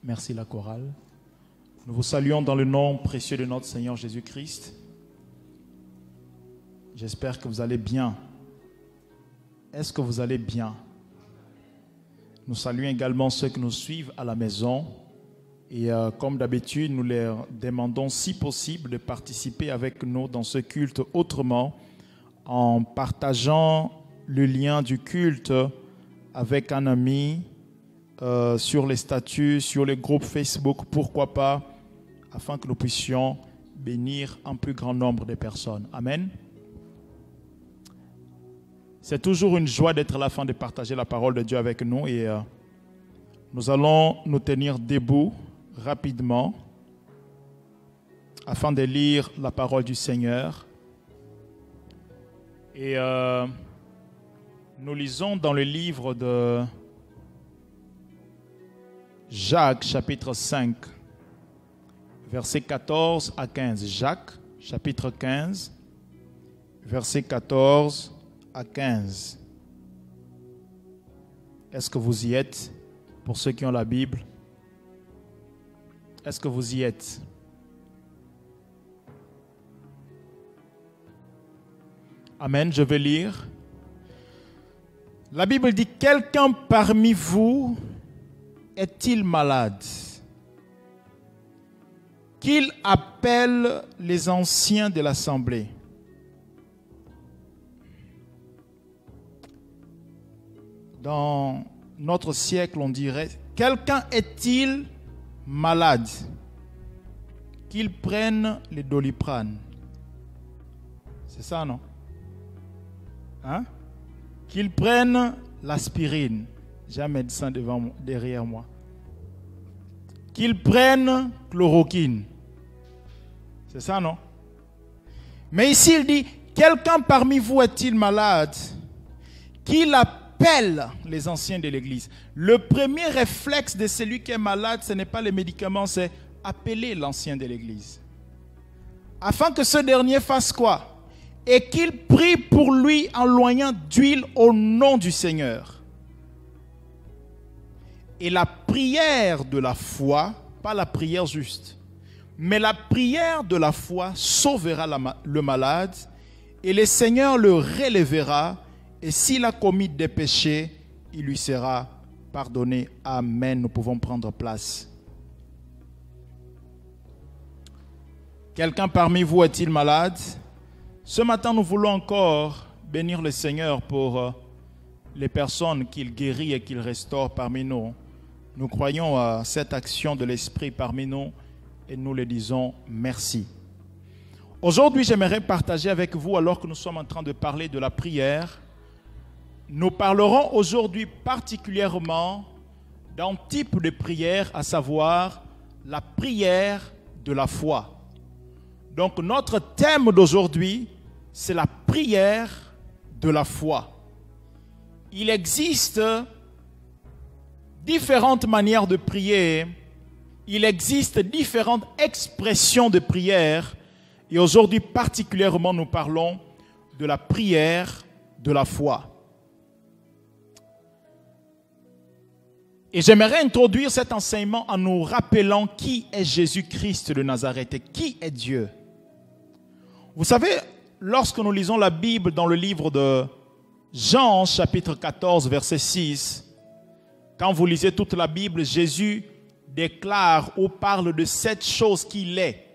Merci la chorale. Nous vous saluons dans le nom précieux de notre Seigneur Jésus-Christ. J'espère que vous allez bien. Est-ce que vous allez bien? Nous saluons également ceux qui nous suivent à la maison. Et comme d'habitude, nous leur demandons si possible de participer avec nous dans ce culte autrement, en partageant le lien du culte avec un ami, sur les statuts, sur les groupes Facebook, pourquoi pas, afin que nous puissions bénir un plus grand nombre de personnes. Amen. C'est toujours une joie d'être là afin de partager la parole de Dieu avec nous et nous allons nous tenir debout rapidement afin de lire la parole du Seigneur. Et nous lisons dans le livre de Jacques, chapitre 5, versets 14 à 15. Jacques, chapitre 15, versets 14 à 15. Est-ce que vous y êtes? Pour ceux qui ont la Bible, est-ce que vous y êtes? Amen, je vais lire. La Bible dit, quelqu'un parmi vous est-il malade? Qu'il appelle les anciens de l'assemblée. Dans notre siècle, on dirait, quelqu'un est-il malade? Qu'il prenne les Doliprane. C'est ça, non? Hein? Qu'il prenne l'aspirine. J'ai un médecin derrière moi. Qu'il prenne chloroquine. C'est ça, non? Mais ici, il dit, quelqu'un parmi vous est-il malade? Qu'il appelle les anciens de l'Église. Le premier réflexe de celui qui est malade, ce n'est pas les médicaments, c'est appeler l'ancien de l'Église. Afin que ce dernier fasse quoi? Et qu'il prie pour lui en loignant d'huile au nom du Seigneur. Et la prière de la foi, pas la prière juste, mais la prière de la foi sauvera le malade et le Seigneur le relèvera et s'il a commis des péchés, il lui sera pardonné. Amen. Nous pouvons prendre place. Quelqu'un parmi vous est-il malade? Ce matin, nous voulons encore bénir le Seigneur pour les personnes qu'il guérit et qu'il restaure parmi nous. Nous croyons à cette action de l'Esprit parmi nous et nous le disons merci. Aujourd'hui, j'aimerais partager avec vous, alors que nous sommes en train de parler de la prière, nous parlerons aujourd'hui particulièrement d'un type de prière, à savoir la prière de la foi. Donc notre thème d'aujourd'hui, c'est la prière de la foi. Il existe différentes manières de prier, il existe différentes expressions de prière et aujourd'hui particulièrement nous parlons de la prière de la foi. Et j'aimerais introduire cet enseignement en nous rappelant qui est Jésus-Christ de Nazareth et qui est Dieu. Vous savez, lorsque nous lisons la Bible dans le livre de Jean, chapitre 14, verset 6, quand vous lisez toute la Bible, Jésus déclare ou parle de cette chose qu'il est.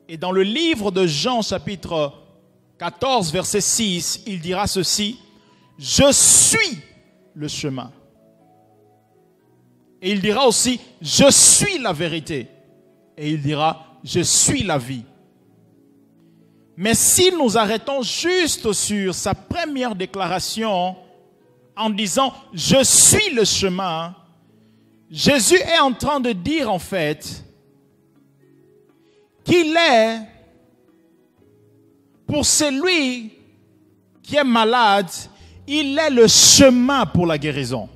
Et dans le livre de Jean, chapitre 14, verset 6, il dira ceci, « Je suis le chemin. » Et il dira aussi, « Je suis la vérité. » Et il dira, « Je suis la vie. » Mais si nous arrêtons juste sur sa première déclaration en disant « Je suis le chemin », Jésus est en train de dire en fait qu'il est, pour celui qui est malade, il est le chemin pour la guérison.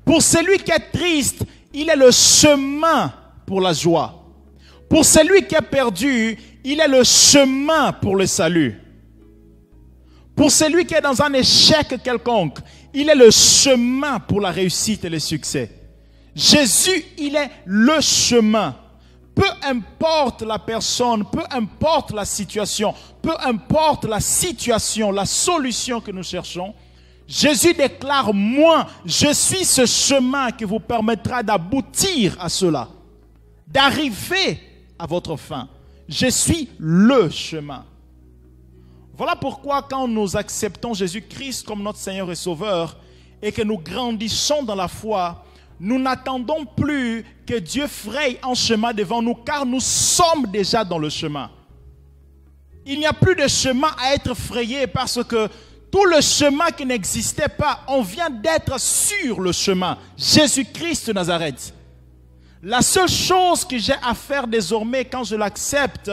Pour celui qui est triste, il est le chemin pour la joie. Pour celui qui est perdu, il est le chemin pour le salut. Pour celui qui est dans un échec quelconque, il est le chemin pour la réussite et le succès. Jésus, il est le chemin. Peu importe la personne, peu importe la situation, la solution que nous cherchons, Jésus déclare, moi, je suis ce chemin qui vous permettra d'aboutir à cela, d'arriver à votre fin. Je suis le chemin. Voilà pourquoi quand nous acceptons Jésus-Christ comme notre Seigneur et Sauveur et que nous grandissons dans la foi, nous n'attendons plus que Dieu fraye un chemin devant nous, car nous sommes déjà dans le chemin. Il n'y a plus de chemin à être frayé parce que tout le chemin qui n'existait pas, on vient d'être sur le chemin. Jésus-Christ de Nazareth. La seule chose que j'ai à faire désormais quand je l'accepte,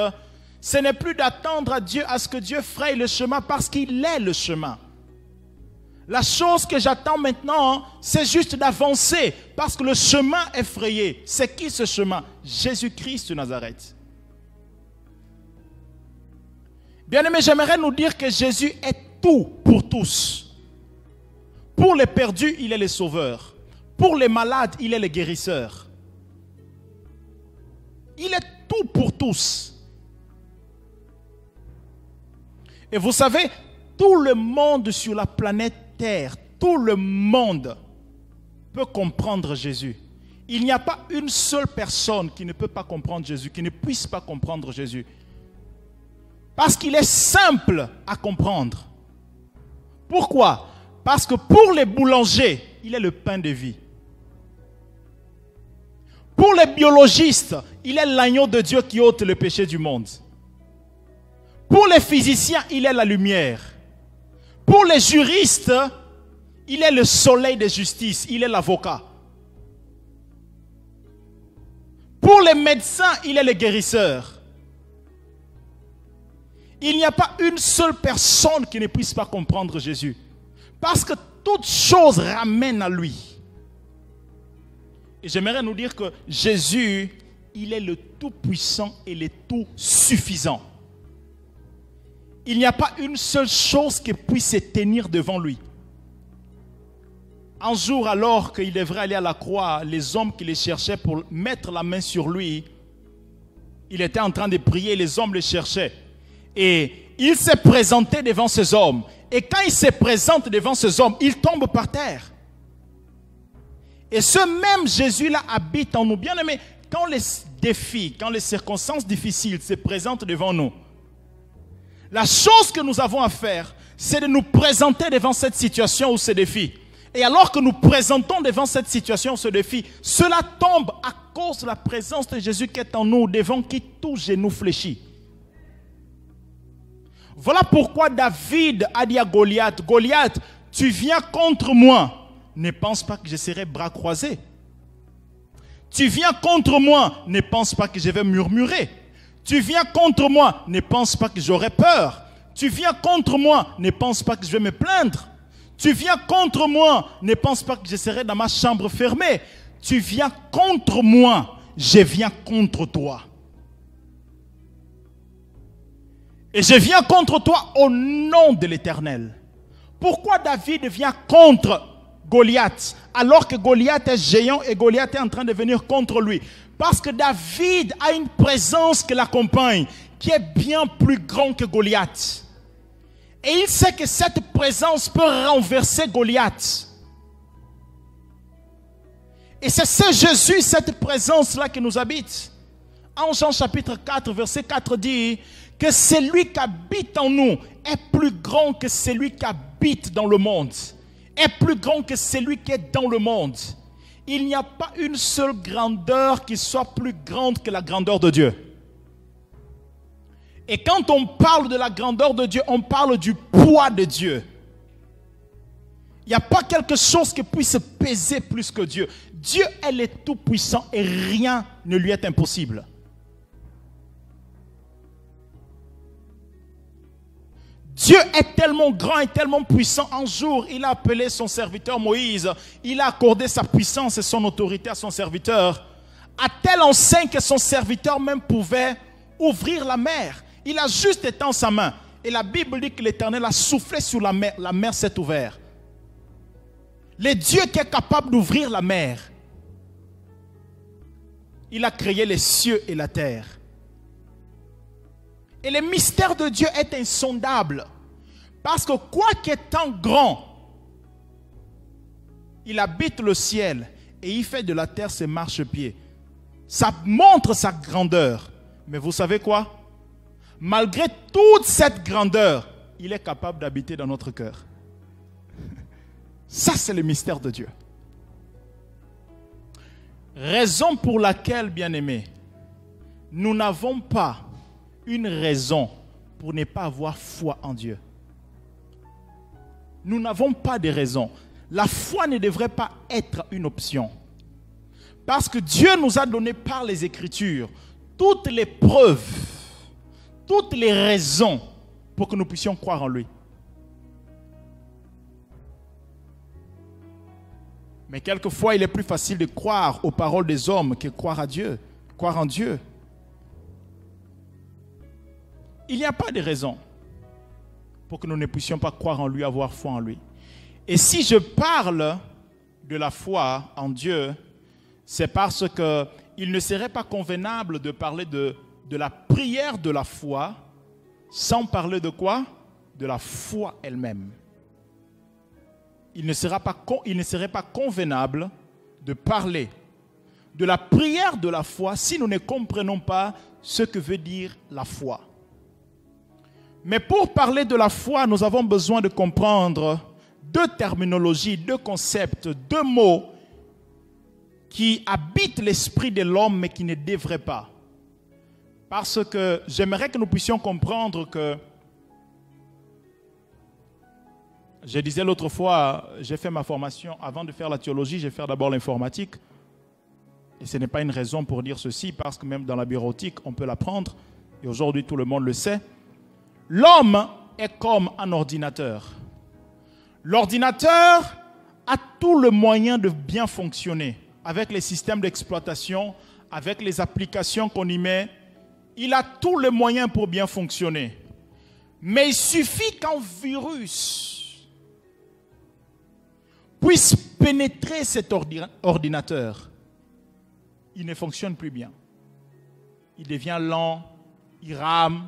ce n'est plus d'attendre à ce que Dieu fraye le chemin parce qu'il est le chemin. La chose que j'attends maintenant, c'est juste d'avancer parce que le chemin est frayé. C'est qui ce chemin? Jésus-Christ de Nazareth. Bien-aimés, j'aimerais nous dire que Jésus est tout pour tous. Pour les perdus, il est le sauveur. Pour les malades, il est le guérisseur. Il est tout pour tous. Et vous savez, tout le monde sur la planète Terre, tout le monde peut comprendre Jésus. Il n'y a pas une seule personne qui ne peut pas comprendre Jésus, qui ne puisse pas comprendre Jésus. Parce qu'il est simple à comprendre. Pourquoi? Parce que pour les boulangers, il est le pain de vie. Pour les biologistes, il est l'agneau de Dieu qui ôte le péché du monde. Pour les physiciens, il est la lumière. Pour les juristes, il est le soleil de justice, il est l'avocat. Pour les médecins, il est le guérisseur. Il n'y a pas une seule personne qui ne puisse pas comprendre Jésus. Parce que toute chose ramène à lui. Et j'aimerais nous dire que Jésus, il est le tout-puissant et le tout-suffisant. Il n'y a pas une seule chose qui puisse se tenir devant lui. Un jour, alors qu'il devrait aller à la croix, les hommes qui le cherchaient pour mettre la main sur lui, il était en train de prier, les hommes le cherchaient. Et il s'est présenté devant ces hommes. Et quand il se présente devant ces hommes, il tombe par terre. Et ce même Jésus-là habite en nous. Bien aimé, quand les défis, quand les circonstances difficiles se présentent devant nous, la chose que nous avons à faire, c'est de nous présenter devant cette situation ou ce défi. Et alors que nous présentons devant cette situation ou ce défi, cela tombe à cause de la présence de Jésus qui est en nous, devant qui tout genou fléchit. Voilà pourquoi David a dit à Goliath, « Goliath, tu viens contre moi, ne pense pas que je serai bras croisés. Tu viens contre moi, ne pense pas que je vais murmurer. Tu viens contre moi, ne pense pas que j'aurai peur. Tu viens contre moi, ne pense pas que je vais me plaindre. Tu viens contre moi, ne pense pas que je serai dans ma chambre fermée. Tu viens contre moi, je viens contre toi. Et je viens contre toi au nom de l'Éternel. » Pourquoi David vient contre Goliath alors que Goliath est géant et Goliath est en train de venir contre lui? Parce que David a une présence qui l'accompagne, qui est bien plus grande que Goliath. Et il sait que cette présence peut renverser Goliath. Et c'est ce Jésus, cette présence-là qui nous habite. En Jean chapitre 4, verset 4 dit que celui qui habite en nous est plus grand que celui qui habite dans le monde. Est plus grand que celui qui est dans le monde. Il n'y a pas une seule grandeur qui soit plus grande que la grandeur de Dieu. Et quand on parle de la grandeur de Dieu, on parle du poids de Dieu. Il n'y a pas quelque chose qui puisse peser plus que Dieu. Dieu est le tout-puissant et rien ne lui est impossible. Dieu est tellement grand et tellement puissant. Un jour, il a appelé son serviteur Moïse. Il a accordé sa puissance et son autorité à son serviteur. À tel enseigne que son serviteur même pouvait ouvrir la mer. Il a juste étendu sa main. Et la Bible dit que l'Éternel a soufflé sur la mer s'est ouverte. Le Dieu qui est capable d'ouvrir la mer. Il a créé les cieux et la terre. Et le mystère de Dieu est insondable. Parce que quoi qu'étant grand, il habite le ciel et il fait de la terre ses marchepieds. Ça montre sa grandeur. Mais vous savez quoi? Malgré toute cette grandeur, il est capable d'habiter dans notre cœur. Ça, c'est le mystère de Dieu. Raison pour laquelle, bien-aimés, nous n'avons pas une raison pour ne pas avoir foi en Dieu. Nous n'avons pas de raison. La foi ne devrait pas être une option. Parce que Dieu nous a donné par les Écritures toutes les preuves, toutes les raisons pour que nous puissions croire en lui. Mais quelquefois, il est plus facile de croire aux paroles des hommes que croire à Dieu, croire en Dieu. Il n'y a pas de raison pour que nous ne puissions pas croire en lui, avoir foi en lui. Et si je parle de la foi en Dieu, c'est parce qu'il ne serait pas convenable de parler de la prière de la foi sans parler de quoi? De la foi elle-même. Il ne serait pas convenable de parler de la prière de la foi si nous ne comprenons pas ce que veut dire la foi. Mais pour parler de la foi, nous avons besoin de comprendre deux terminologies, deux concepts, deux mots qui habitent l'esprit de l'homme mais qui ne devraient pas. Parce que j'aimerais que nous puissions comprendre que, je disais l'autre fois, j'ai fait ma formation, avant de faire la théologie, j'ai fait d'abord l'informatique. Et ce n'est pas une raison pour dire ceci, parce que même dans la bureautique, on peut l'apprendre. Et aujourd'hui, tout le monde le sait. L'homme est comme un ordinateur. L'ordinateur a tout le moyen de bien fonctionner. Avec les systèmes d'exploitation, avec les applications qu'on y met, il a tous les moyens pour bien fonctionner. Mais il suffit qu'un virus puisse pénétrer cet ordinateur. Il ne fonctionne plus bien. Il devient lent, il rame,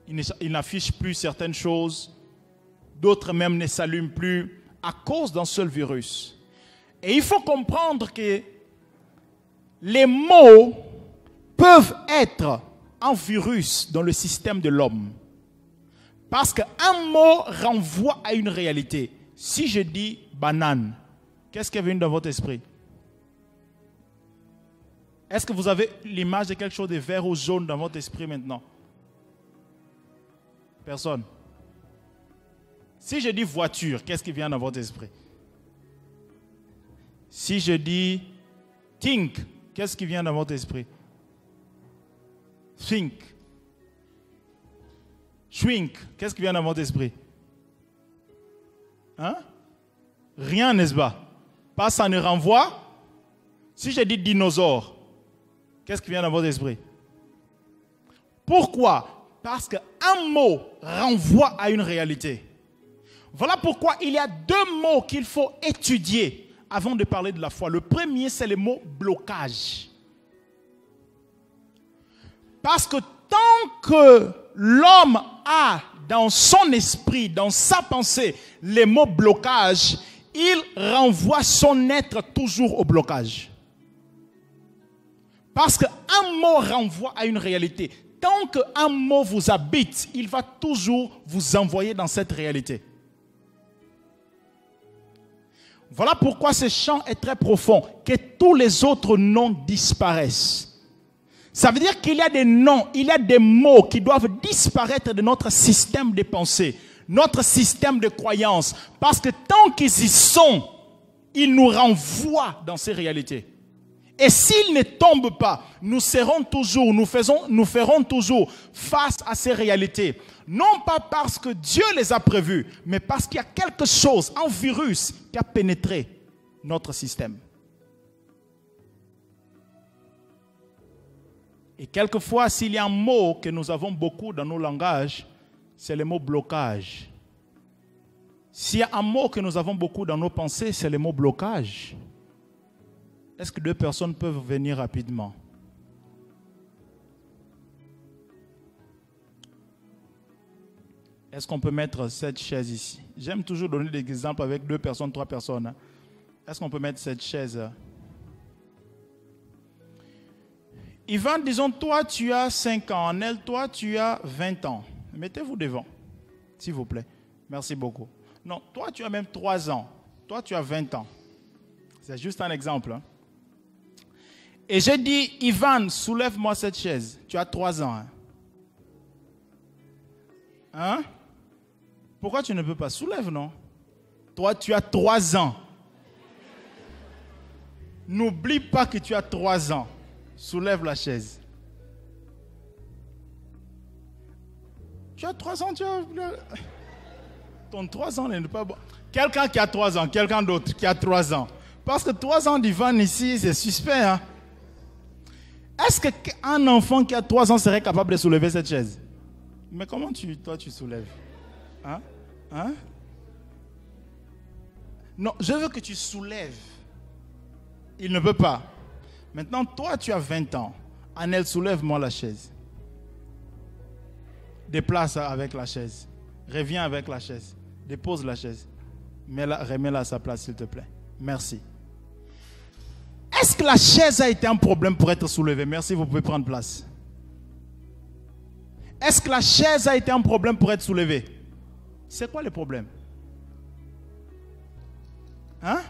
il n'affiche plus certaines choses, d'autres même ne s'allument plus à cause d'un seul virus. Et il faut comprendre que les mots peuvent être un virus dans le système de l'homme. Parce qu'un mot renvoie à une réalité. Si je dis banane, qu'est-ce qui est venu dans votre esprit? Est-ce que vous avez l'image de quelque chose de vert ou jaune dans votre esprit maintenant? Personne. Si je dis voiture, qu'est-ce qui vient dans votre esprit? Si je dis think, qu'est-ce qui vient dans votre esprit? Think. Shrink, qu'est-ce qui vient dans votre esprit? Hein? Rien, n'est-ce pas? Pas ça ne renvoie. Si je dis dinosaure, qu'est-ce qui vient dans votre esprit? Pourquoi? Parce qu'un mot renvoie à une réalité. Voilà pourquoi il y a deux mots qu'il faut étudier avant de parler de la foi. Le premier, c'est le mot blocage. Parce que tant que l'homme a dans son esprit, dans sa pensée, les mots blocage, il renvoie son être toujours au blocage. Parce qu'un mot renvoie à une réalité. Tant qu'un mot vous habite, il va toujours vous envoyer dans cette réalité. Voilà pourquoi ce chant est très profond, que tous les autres noms disparaissent. Ça veut dire qu'il y a des noms, il y a des mots qui doivent disparaître de notre système de pensée, notre système de croyance. Parce que tant qu'ils y sont, ils nous renvoient dans ces réalités. Et s'ils ne tombent pas, nous ferons toujours face à ces réalités. Non pas parce que Dieu les a prévus, mais parce qu'il y a quelque chose, un virus qui a pénétré notre système. Et quelquefois, s'il y a un mot que nous avons beaucoup dans nos langages, c'est le mot blocage. S'il y a un mot que nous avons beaucoup dans nos pensées, c'est le mot blocage. Est-ce que 2 personnes peuvent venir rapidement? Est-ce qu'on peut mettre cette chaise ici? J'aime toujours donner des exemples avec 2 personnes, 3 personnes. Hein. Est-ce qu'on peut mettre cette chaise? Ivan, disons, toi, tu as 5 ans. Annelle, toi, tu as 20 ans. Mettez-vous devant, s'il vous plaît. Merci beaucoup. Non, toi, tu as même 3 ans. Toi, tu as 20 ans. C'est juste un exemple. Hein. Et j'ai dit, Ivan, soulève-moi cette chaise. Tu as 3 ans. Hein? Hein? Pourquoi tu ne peux pas? Soulève, non? Toi, tu as 3 ans. N'oublie pas que tu as 3 ans. Soulève la chaise. Tu as 3 ans, tu as... Ton 3 ans n'est pas bon. Quelqu'un qui a 3 ans, quelqu'un d'autre qui a 3 ans. Parce que 3 ans d'Ivan ici, c'est suspect. Hein? Est-ce qu'un enfant qui a 3 ans serait capable de soulever cette chaise? Mais comment toi tu soulèves? Hein? Hein? Non, je veux que tu soulèves. Il ne peut pas. Maintenant, toi, tu as 20 ans. Annelle, soulève-moi la chaise. Déplace avec la chaise. Reviens avec la chaise. Dépose la chaise. Remets-la à sa place, s'il te plaît. Merci. Est-ce que la chaise a été un problème pour être soulevée? Merci, vous pouvez prendre place. Est-ce que la chaise a été un problème pour être soulevée? C'est quoi le problème? Hein?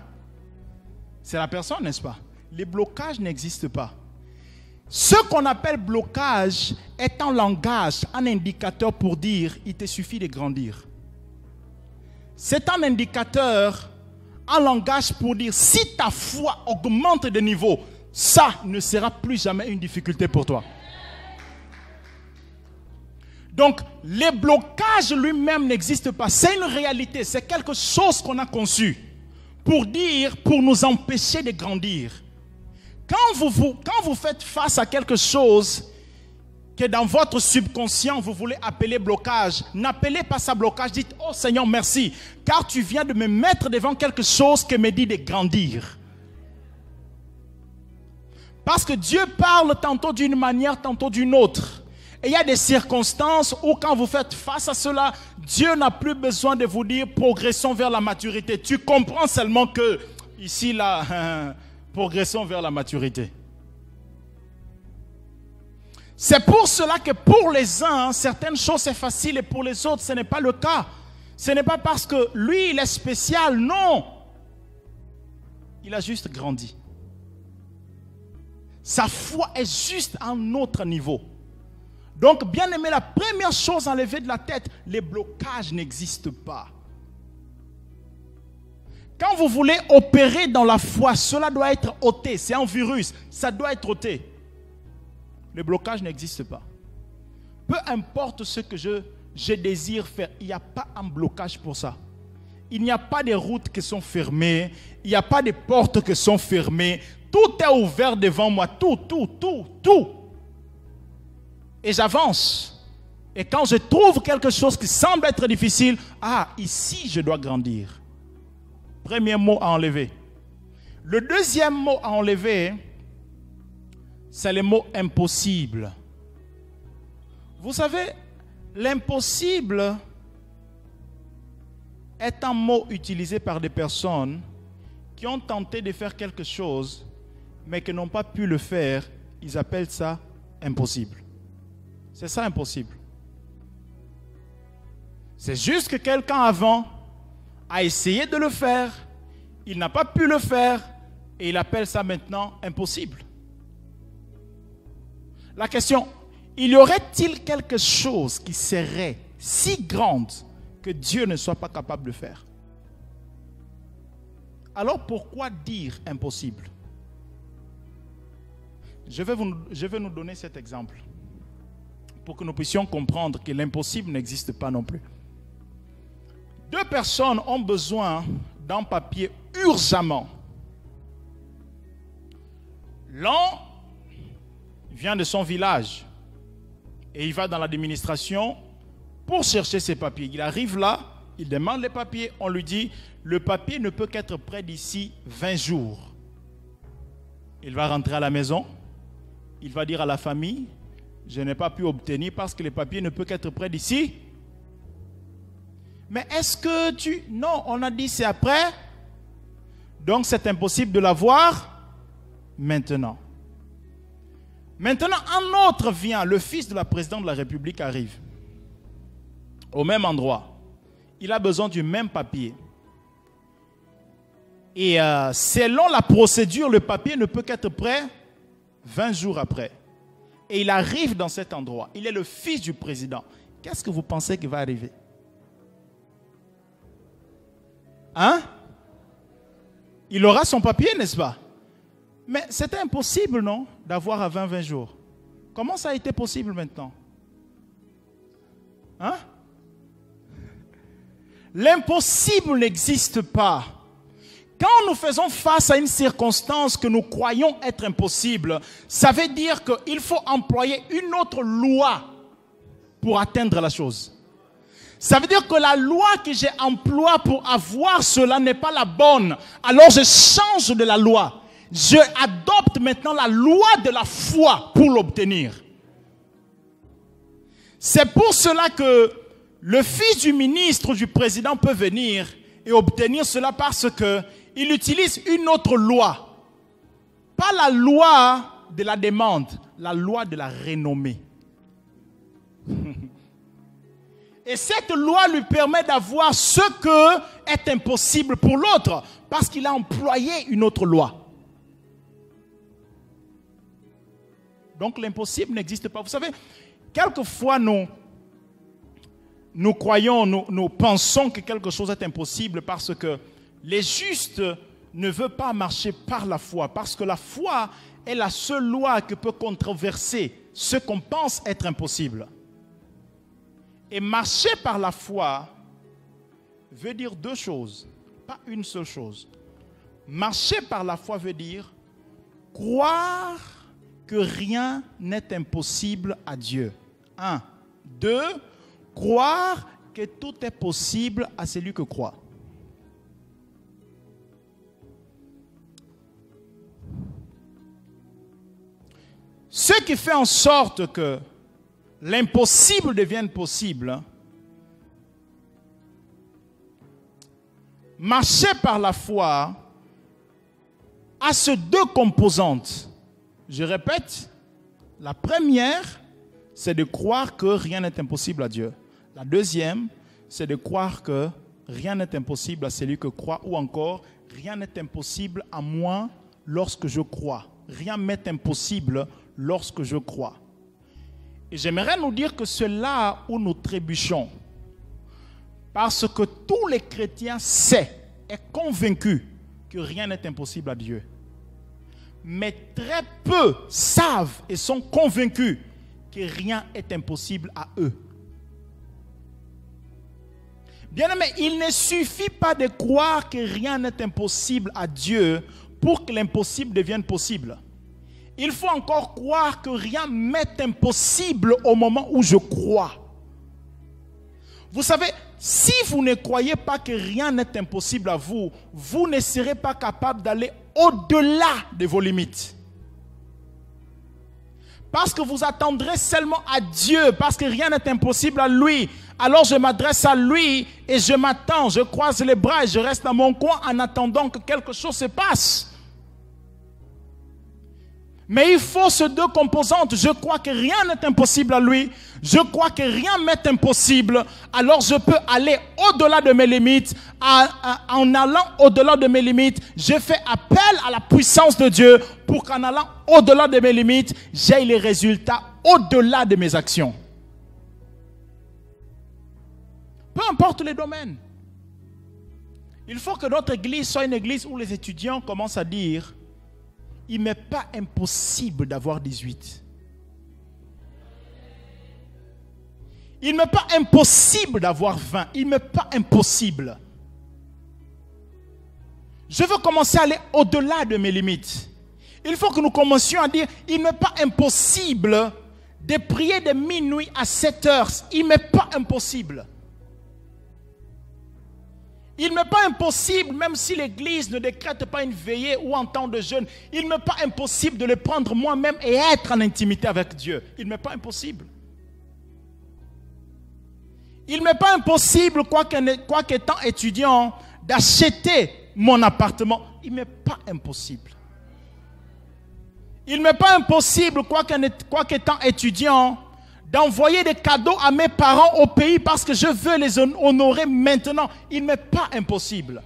C'est la personne, n'est-ce pas? Les blocages n'existent pas. Ce qu'on appelle blocage est un langage, un indicateur pour dire il te suffit de grandir. C'est un indicateur, un langage pour dire si ta foi augmente de niveau, ça ne sera plus jamais une difficulté pour toi. Donc, les blocages lui-même n'existent pas. C'est une réalité, c'est quelque chose qu'on a conçu pour nous empêcher de grandir. Quand vous faites face à quelque chose que dans votre subconscient vous voulez appeler blocage, n'appelez pas ça blocage, dites « Oh Seigneur, merci, car tu viens de me mettre devant quelque chose qui me dit de grandir. » Parce que Dieu parle tantôt d'une manière, tantôt d'une autre. Et il y a des circonstances où quand vous faites face à cela, Dieu n'a plus besoin de vous dire progressons vers la maturité. Tu comprends seulement que ici, là, progressons vers la maturité. C'est pour cela que pour les uns, certaines choses c'est facile et pour les autres, ce n'est pas le cas. Ce n'est pas parce que lui, il est spécial, non. Il a juste grandi. Sa foi est juste à un autre niveau. Donc, bien aimé, la première chose à enlever de la tête, les blocages n'existent pas. Quand vous voulez opérer dans la foi, cela doit être ôté. C'est un virus, ça doit être ôté. Le blocage n'existe pas. Peu importe ce que je désire faire, il n'y a pas un blocage pour ça. Il n'y a pas de routes qui sont fermées, il n'y a pas de portes qui sont fermées. Tout est ouvert devant moi, tout. Et j'avance. Et quand je trouve quelque chose qui semble être difficile, ici je dois grandir. Premier mot à enlever. Le deuxième mot à enlever, c'est le mot impossible. Vous savez, l'impossible est un mot utilisé par des personnes qui ont tenté de faire quelque chose, mais qui n'ont pas pu le faire. Ils appellent ça impossible. C'est ça impossible. C'est juste que quelqu'un avant a essayé de le faire, il n'a pas pu le faire et il appelle ça maintenant impossible. La question, y aurait-il quelque chose qui serait si grande que Dieu ne soit pas capable de faire? Alors pourquoi dire impossible? Je vais nous donner cet exemple pour que nous puissions comprendre que l'impossible n'existe pas non plus. 2 personnes ont besoin d'un papier urgemment. L'un vient de son village et il va dans l'administration pour chercher ses papiers. Il arrive là, il demande les papiers, on lui dit le papier ne peut qu'être prêt d'ici 20 jours. Il va rentrer à la maison. Il va dire à la famille, je n'ai pas pu obtenir parce que les papiers ne peuvent qu'être prêts d'ici. Mais est-ce que tu... Non, on a dit c'est après. Donc c'est impossible de l'avoir maintenant. Maintenant, un autre vient, le fils de la présidente de la République arrive. Au même endroit. Il a besoin du même papier. Et selon la procédure, le papier ne peut qu'être prêt 20 jours après. Et il arrive dans cet endroit. Il est le fils du président. Qu'est-ce que vous pensez qui va arriver? Hein? Il aura son papier, n'est-ce pas? Mais c'était impossible, non? D'avoir à 20 jours. Comment ça a été possible maintenant? Hein? L'impossible n'existe pas. Quand nous faisons face à une circonstance que nous croyons être impossible, ça veut dire qu'il faut employer une autre loi pour atteindre la chose. Ça veut dire que la loi que j'ai employée pour avoir cela n'est pas la bonne. Alors je change de la loi. Je adopte maintenant la loi de la foi pour l'obtenir. C'est pour cela que le fils du ministre, du président peut venir et obtenir cela parce qu'il utilise une autre loi. Pas la loi de la demande, la loi de la renommée. Et cette loi lui permet d'avoir ce que est impossible pour l'autre parce qu'il a employé une autre loi. Donc l'impossible n'existe pas. Vous savez, quelquefois nous croyons, nous pensons que quelque chose est impossible parce que les justes ne veulent pas marcher par la foi. Parce que la foi est la seule loi qui peut controverser ce qu'on pense être impossible. Et marcher par la foi veut dire deux choses, pas une seule chose. Marcher par la foi veut dire croire que rien n'est impossible à Dieu. 1. 2. Croire que tout est possible à celui qui croit. Ce qui fait en sorte que l'impossible devienne possible, marcher par la foi a ces deux composantes. Je répète, la première, c'est de croire que rien n'est impossible à Dieu. La deuxième, c'est de croire que rien n'est impossible à celui qui croit, ou encore, rien n'est impossible à moi lorsque je crois. Rien m'est impossible lorsque je crois. Et j'aimerais nous dire que c'est là où nous trébuchons. Parce que tous les chrétiens savent et convaincus que rien n'est impossible à Dieu. Mais très peu savent et sont convaincus que rien n'est impossible à eux. Bien aimé, il ne suffit pas de croire que rien n'est impossible à Dieu pour que l'impossible devienne possible. Il faut encore croire que rien m'est impossible au moment où je crois. Vous savez, si vous ne croyez pas que rien n'est impossible à vous, vous ne serez pas capable d'aller au-delà de vos limites. Parce que vous attendrez seulement à Dieu, parce que rien n'est impossible à lui. Alors je m'adresse à lui et je m'attends, je croise les bras et je reste dans mon coin en attendant que quelque chose se passe. Mais il faut ces deux composantes. Je crois que rien n'est impossible à lui. Je crois que rien m'est impossible. Alors je peux aller au-delà de mes limites. En allant au-delà de mes limites, je fais appel à la puissance de Dieu pour qu'en allant au-delà de mes limites, j'aie les résultats au-delà de mes actions. Peu importe les domaines. Il faut que notre église soit une église où les étudiants commencent à dire: il m'est pas impossible d'avoir 18. Il m'est pas impossible d'avoir 20. Il m'est pas impossible. Je veux commencer à aller au-delà de mes limites. Il faut que nous commencions à dire: il m'est pas impossible de prier de minuit à 7 heures. Il m'est pas impossible. Il ne m'est pas impossible, même si l'Église ne décrète pas une veillée ou un temps de jeûne, il ne m'est pas impossible de le prendre moi-même et être en intimité avec Dieu. Il ne m'est pas impossible. Il ne m'est pas impossible, quoiqu'étant étudiant, d'acheter mon appartement. Il ne m'est pas impossible. Il ne m'est pas impossible, quoiqu'étant étudiant, d'envoyer des cadeaux à mes parents au pays parce que je veux les honorer maintenant. Il ne m'est pas impossible.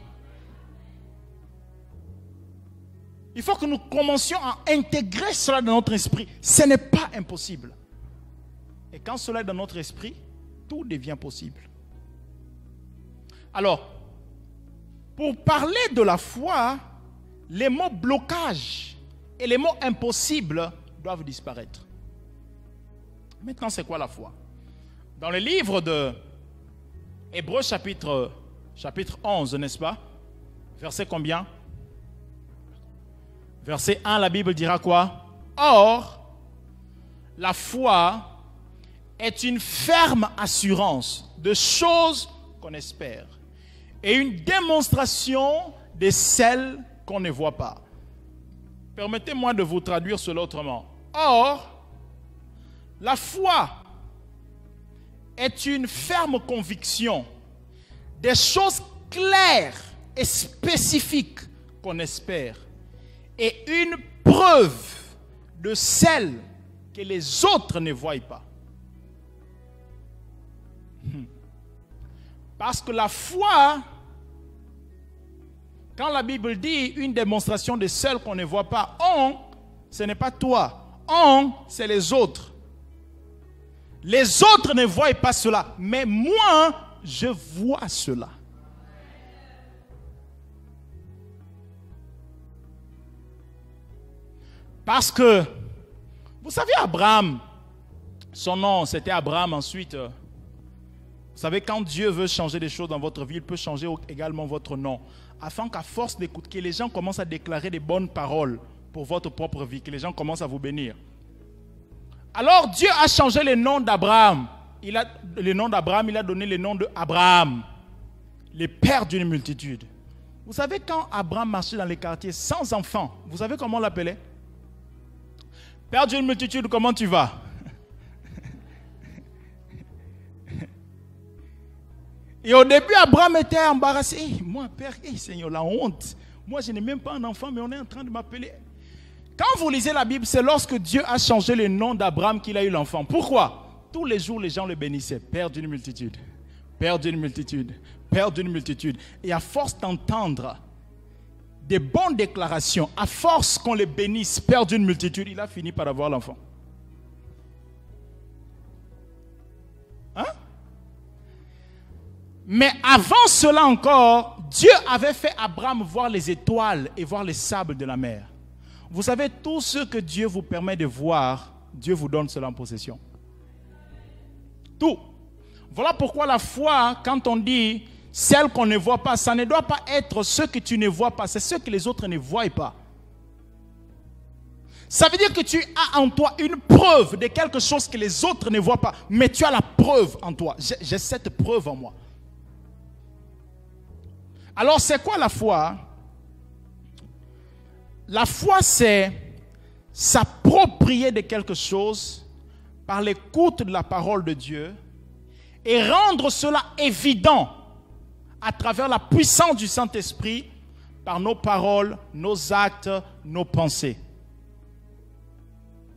Il faut que nous commencions à intégrer cela dans notre esprit. Ce n'est pas impossible. Et quand cela est dans notre esprit, tout devient possible. Alors, pour parler de la foi, les mots blocage et les mots impossible doivent disparaître. Maintenant, c'est quoi la foi? Dans le livre de Hébreux chapitre 11, n'est-ce pas? Verset combien? Verset 1, la Bible dira quoi? Or, la foi est une ferme assurance de choses qu'on espère et une démonstration de celles qu'on ne voit pas. Permettez-moi de vous traduire cela autrement. Or, la foi est une ferme conviction des choses claires et spécifiques qu'on espère et une preuve de celles que les autres ne voient pas. Parce que la foi, quand la Bible dit une démonstration de celles qu'on ne voit pas, ce n'est pas toi, c'est les autres. Les autres ne voient pas cela, mais moi, je vois cela. Parce que, vous savez, Abraham, son nom c'était Abraham ensuite. Vous savez, quand Dieu veut changer des choses dans votre vie, il peut changer également votre nom. Afin qu'à force d'écouter, que les gens commencent à déclarer des bonnes paroles pour votre propre vie, que les gens commencent à vous bénir. Alors Dieu a changé le nom d'Abraham. Il a donné le nom d'Abraham, le père d'une multitude. Vous savez, quand Abraham marchait dans les quartiers sans enfants, vous savez comment on l'appelait? Père d'une multitude, comment tu vas? Et au début, Abraham était embarrassé. Hey, moi, père, Seigneur, la honte. Moi, je n'ai même pas un enfant, mais on est en train de m'appeler. Quand vous lisez la Bible, c'est lorsque Dieu a changé le nom d'Abraham qu'il a eu l'enfant. Pourquoi? Tous les jours, les gens le bénissaient. Père d'une multitude, père d'une multitude, père d'une multitude. Et à force d'entendre des bonnes déclarations, à force qu'on le bénisse, père d'une multitude, il a fini par avoir l'enfant. Hein? Mais avant cela encore, Dieu avait fait Abraham voir les étoiles et voir les sables de la mer. Vous savez, tout ce que Dieu vous permet de voir, Dieu vous donne cela en possession. Tout. Voilà pourquoi la foi, quand on dit celle qu'on ne voit pas, ça ne doit pas être ce que tu ne vois pas, c'est ce que les autres ne voient pas. Ça veut dire que tu as en toi une preuve de quelque chose que les autres ne voient pas, mais tu as la preuve en toi. J'ai cette preuve en moi. Alors, c'est quoi la foi? La foi, c'est s'approprier de quelque chose par l'écoute de la parole de Dieu et rendre cela évident à travers la puissance du Saint-Esprit par nos paroles, nos actes, nos pensées.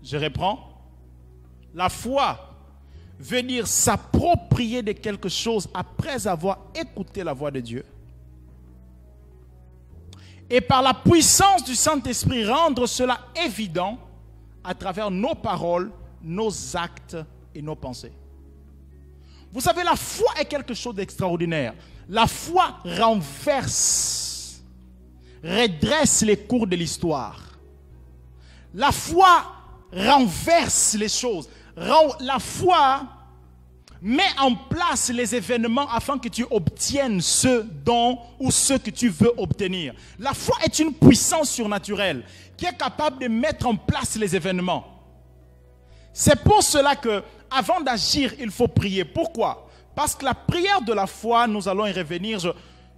Je reprends. La foi veut dire s'approprier de quelque chose après avoir écouté la voix de Dieu. Et par la puissance du Saint-Esprit, rendre cela évident à travers nos paroles, nos actes et nos pensées. Vous savez, la foi est quelque chose d'extraordinaire. La foi renverse, redresse les cours de l'histoire. La foi renverse les choses. La foi met en place les événements afin que tu obtiennes ce dont ou ce que tu veux obtenir. La foi est une puissance surnaturelle qui est capable de mettre en place les événements. C'est pour cela que, avant d'agir, il faut prier. Pourquoi? Parce que la prière de la foi, nous allons y revenir.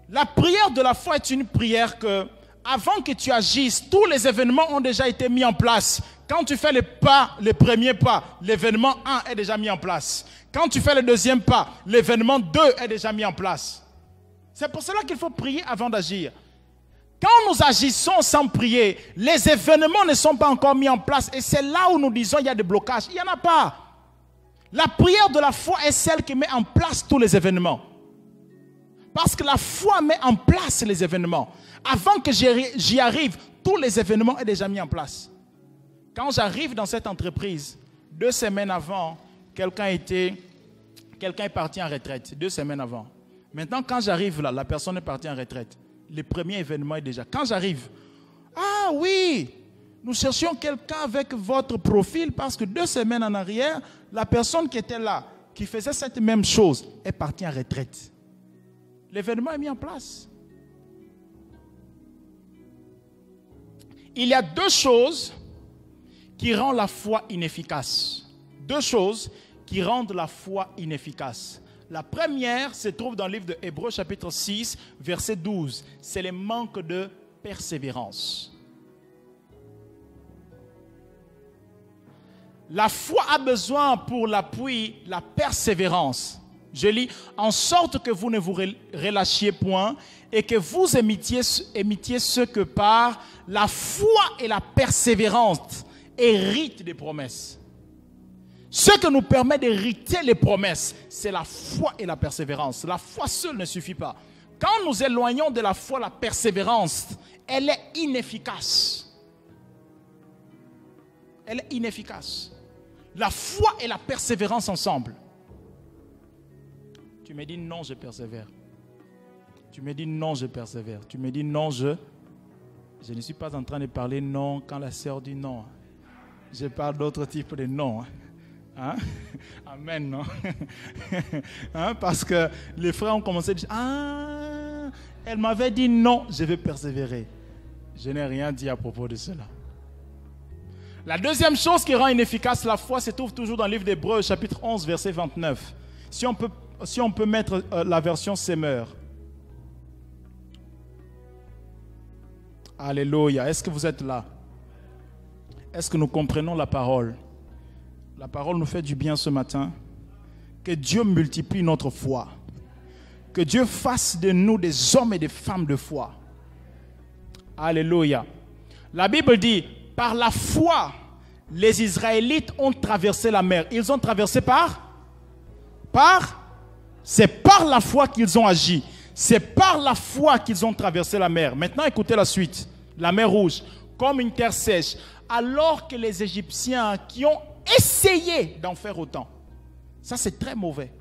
La prière de la foi est une prière que, avant que tu agisses, tous les événements ont déjà été mis en place. Quand tu fais le premier pas, l'événement 1 est déjà mis en place. Quand tu fais le deuxième pas, l'événement 2 est déjà mis en place. C'est pour cela qu'il faut prier avant d'agir. Quand nous agissons sans prier, les événements ne sont pas encore mis en place. Et c'est là où nous disons qu'il y a des blocages. Il n'y en a pas. La prière de la foi est celle qui met en place tous les événements. Parce que la foi met en place les événements. Avant que j'y arrive, tous les événements sont déjà mis en place. Quand j'arrive dans cette entreprise, 2 semaines avant, quelqu'un est parti en retraite. 2 semaines avant. Maintenant, quand j'arrive là, la personne est partie en retraite. Le premier événement est déjà. Quand j'arrive, ah oui, nous cherchions quelqu'un avec votre profil parce que 2 semaines en arrière, la personne qui était là, qui faisait cette même chose, est partie en retraite. L'événement est mis en place. Il y a 2 choses qui rendent la foi inefficace. 2 choses qui rendent la foi inefficace. La première se trouve dans le livre de Hébreux chapitre 6, verset 12. C'est le manque de persévérance. La foi a besoin pour l'appui, la persévérance. Je lis, en sorte que vous ne vous relâchiez point et que vous émettiez ce que par la foi et la persévérance héritent des promesses. Ce qui nous permet d'hériter les promesses, c'est la foi et la persévérance. La foi seule ne suffit pas. Quand nous éloignons de la foi, la persévérance, elle est inefficace. Elle est inefficace. La foi et la persévérance ensemble. Tu me dis non, je persévère. Tu me dis non, je persévère. Tu me dis non, je ne suis pas en train de parler non quand la sœur dit non. Je parle d'autres types de non. Hein? Amen, non? Hein? Parce que les frères ont commencé à dire, ah, elle m'avait dit non, je vais persévérer. Je n'ai rien dit à propos de cela. La deuxième chose qui rend inefficace la foi se trouve toujours dans le livre d'Hébreux, chapitre 11, verset 29. Si on peut mettre la version Semeur. Alléluia. Est-ce que vous êtes là? Est-ce que nous comprenons la parole? La parole nous fait du bien ce matin. Que Dieu multiplie notre foi. Que Dieu fasse de nous des hommes et des femmes de foi. Alléluia. La Bible dit, par la foi, les Israélites ont traversé la mer. Ils ont traversé c'est par la foi qu'ils ont agi. C'est par la foi qu'ils ont traversé la mer. Maintenant, écoutez la suite. La mer Rouge, comme une terre sèche, alors que les Égyptiens qui ont essayé d'en faire autant. Ça, c'est très mauvais.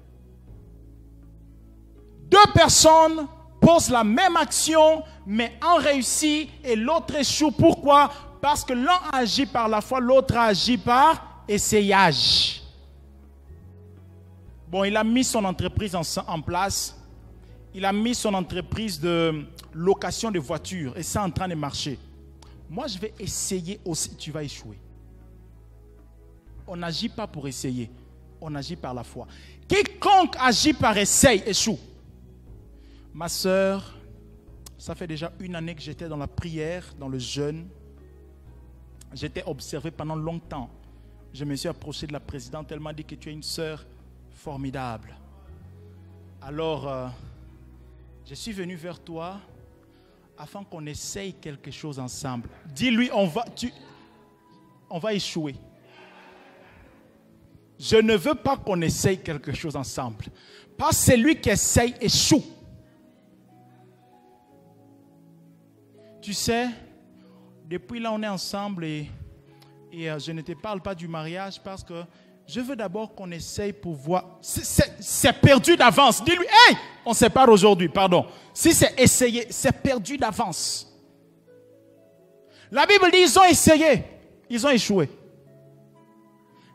2 personnes posent la même action, mais un réussit et l'autre échoue. Pourquoi? Parce que l'un agit par la foi, l'autre agit par essayage. Bon, il a mis son entreprise en place. Il a mis son entreprise de location de voitures et c'est en train de marcher. Moi, je vais essayer aussi. Tu vas échouer. On n'agit pas pour essayer. On agit par la foi. Quiconque agit par essai échoue. Ma soeur, ça fait déjà 1 année que j'étais dans la prière, dans le jeûne. J'étais observé pendant longtemps. Je me suis approché de la présidente. Elle m'a dit que tu es une soeur formidable. Alors, je suis venu vers toi afin qu'on essaye quelque chose ensemble. Dis-lui, on va échouer. Je ne veux pas qu'on essaye quelque chose ensemble. Parce que celui qui essaye échoue. Tu sais, depuis là on est ensemble et je ne te parle pas du mariage parce que je veux d'abord qu'on essaye pour voir. C'est perdu d'avance. Dis-lui, hey, on se sépare aujourd'hui, pardon. Si c'est essayé, c'est perdu d'avance. La Bible dit, ils ont essayé, ils ont échoué.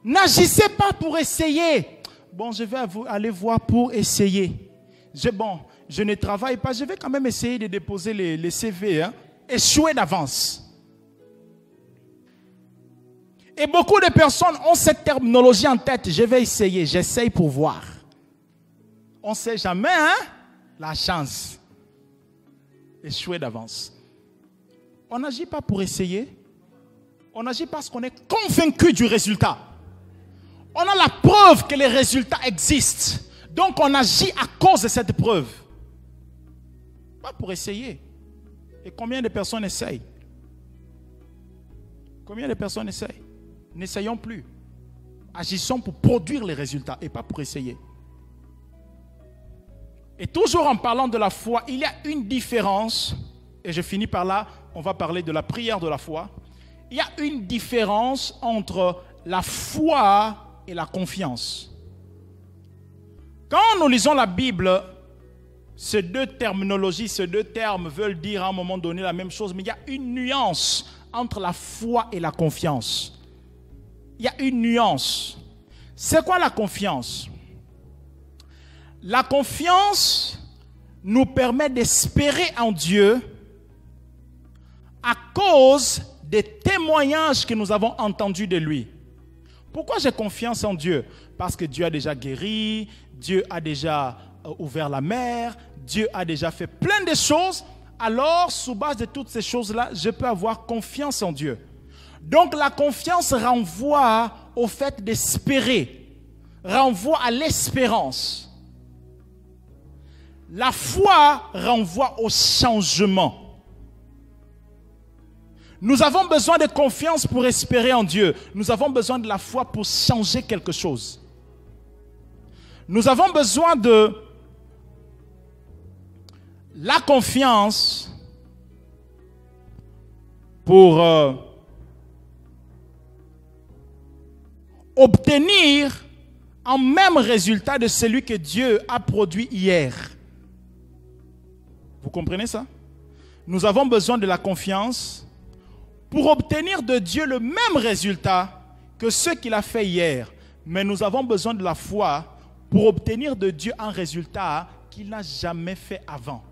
N'agissez pas pour essayer. Bon, je vais aller voir pour essayer. Je ne travaille pas, je vais quand même essayer de déposer les CV. Hein. Échouer d'avance. Et beaucoup de personnes ont cette terminologie en tête. Je vais essayer, j'essaye pour voir. On ne sait jamais, hein, la chance. échoué d'avance. On n'agit pas pour essayer. On agit parce qu'on est convaincu du résultat. On a la preuve que les résultats existent. Donc on agit à cause de cette preuve. Pas pour essayer. Et combien de personnes essayent? Combien de personnes essayent? N'essayons plus. Agissons pour produire les résultats et pas pour essayer. Et toujours en parlant de la foi, il y a une différence, et je finis par là, on va parler de la prière de la foi. Il y a une différence entre la foi et la confiance. Quand nous lisons la Bible, ces deux terminologies, ces deux termes veulent dire à un moment donné la même chose, mais il y a une nuance entre la foi et la confiance. Il y a une nuance. C'est quoi la confiance? La confiance nous permet d'espérer en Dieu à cause des témoignages que nous avons entendus de lui. Pourquoi j'ai confiance en Dieu? Parce que Dieu a déjà guéri, Dieu a déjà ouvert la mer, Dieu a déjà fait plein de choses. Alors, sous base de toutes ces choses-là, je peux avoir confiance en Dieu. Donc, la confiance renvoie au fait d'espérer, renvoie à l'espérance. La foi renvoie au changement. Nous avons besoin de confiance pour espérer en Dieu. Nous avons besoin de la foi pour changer quelque chose. Nous avons besoin de la confiance pour obtenir un même résultat de celui que Dieu a produit hier. Vous comprenez ça? Nous avons besoin de la confiance pour obtenir de Dieu le même résultat que ce qu'il a fait hier. Mais nous avons besoin de la foi pour obtenir de Dieu un résultat qu'il n'a jamais fait avant.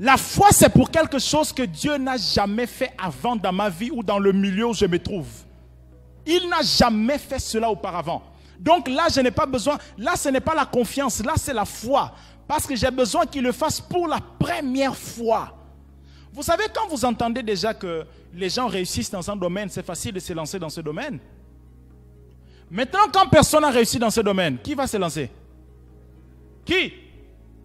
La foi, c'est pour quelque chose que Dieu n'a jamais fait avant dans ma vie ou dans le milieu où je me trouve. Il n'a jamais fait cela auparavant. Donc là, je n'ai pas besoin, là, ce n'est pas la confiance, là, c'est la foi. Parce que j'ai besoin qu'il le fasse pour la première fois. Vous savez, quand vous entendez déjà que les gens réussissent dans un domaine, c'est facile de se lancer dans ce domaine. Maintenant, quand personne n'a réussi dans ce domaine, qui va se lancer? Qui?